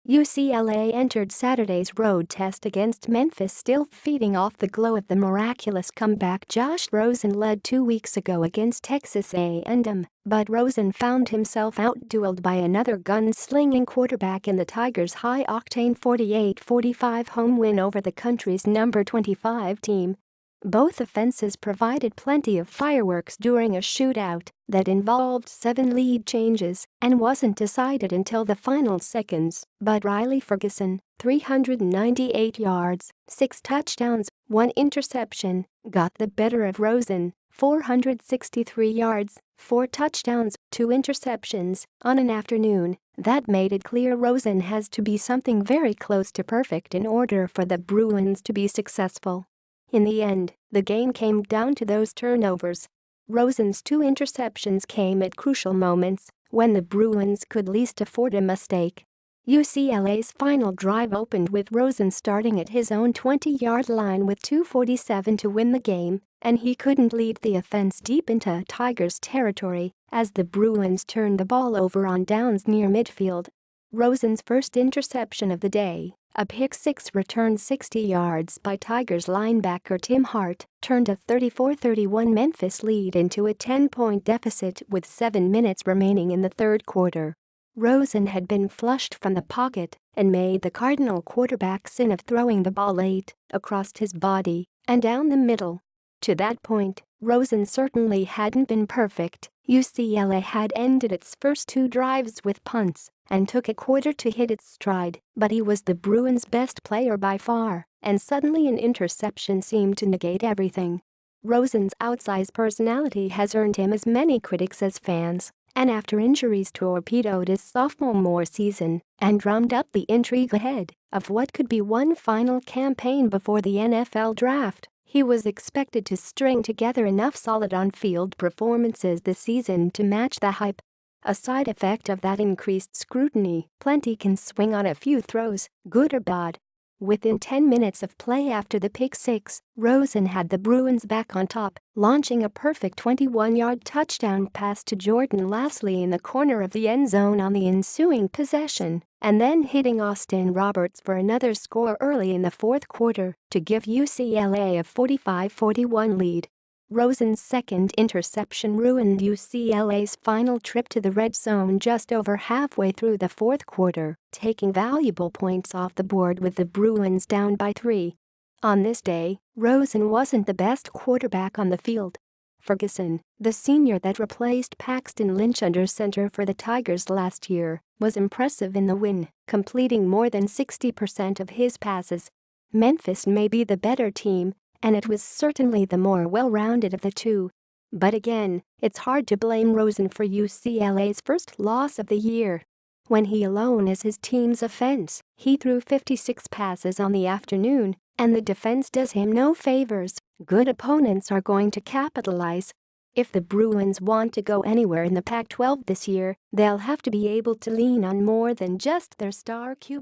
UCLA entered Saturday's road test against Memphis still feeding off the glow of the miraculous comeback Josh Rosen led 2 weeks ago against Texas A&M, but Rosen found himself outdueled by another gun-slinging quarterback in the Tigers' high-octane 48-45 home win over the country's number 25 team. Both offenses provided plenty of fireworks during a shootout that involved 7 lead changes and wasn't decided until the final seconds, but Riley Ferguson, 398 yards, 6 touchdowns, 1 interception, got the better of Rosen, 463 yards, 4 touchdowns, 2 interceptions, on an afternoon that made it clear Rosen has to be something very close to perfect in order for the Bruins to be successful. In the end, the game came down to those turnovers. Rosen's 2 interceptions came at crucial moments when the Bruins could least afford a mistake. UCLA's final drive opened with Rosen starting at his own 20-yard line with 2:47 to win the game, and he couldn't lead the offense deep into Tigers territory as the Bruins turned the ball over on downs near midfield. Rosen's first interception of the day, a pick-six returned 60 yards by Tigers linebacker Tim Hart, turned a 34-31 Memphis lead into a 10-point deficit with 7 minutes remaining in the third quarter. Rosen had been flushed from the pocket and made the Cardinal quarterback sin of throwing the ball late, across his body, and down the middle. To that point, Rosen certainly hadn't been perfect. UCLA had ended its first 2 drives with punts and took a quarter to hit its stride, but he was the Bruins' best player by far, and suddenly an interception seemed to negate everything. Rosen's outsized personality has earned him as many critics as fans, and after injuries torpedoed his sophomore season and drummed up the intrigue ahead of what could be one final campaign before the NFL draft, he was expected to string together enough solid on-field performances this season to match the hype. A side effect of that increased scrutiny, plenty can swing on a few throws, good or bad. Within 10 minutes of play after the pick-six, Rosen had the Bruins back on top, launching a perfect 21-yard touchdown pass to Jordan Lasley in the corner of the end zone on the ensuing possession, and then hitting Austin Roberts for another score early in the fourth quarter to give UCLA a 45-41 lead. Rosen's second interception ruined UCLA's final trip to the red zone just over halfway through the fourth quarter, taking valuable points off the board with the Bruins down by 3. On this day, Rosen wasn't the best quarterback on the field. Ferguson, the senior that replaced Paxton Lynch under center for the Tigers last year, was impressive in the win, completing more than 60% of his passes. Memphis may be the better team, and it was certainly the more well-rounded of the two. But again, it's hard to blame Rosen for UCLA's first loss of the year. When he alone is his team's offense, he threw 56 passes on the afternoon, and the defense does him no favors. Good opponents are going to capitalize. If the Bruins want to go anywhere in the Pac-12 this year, they'll have to be able to lean on more than just their star QB.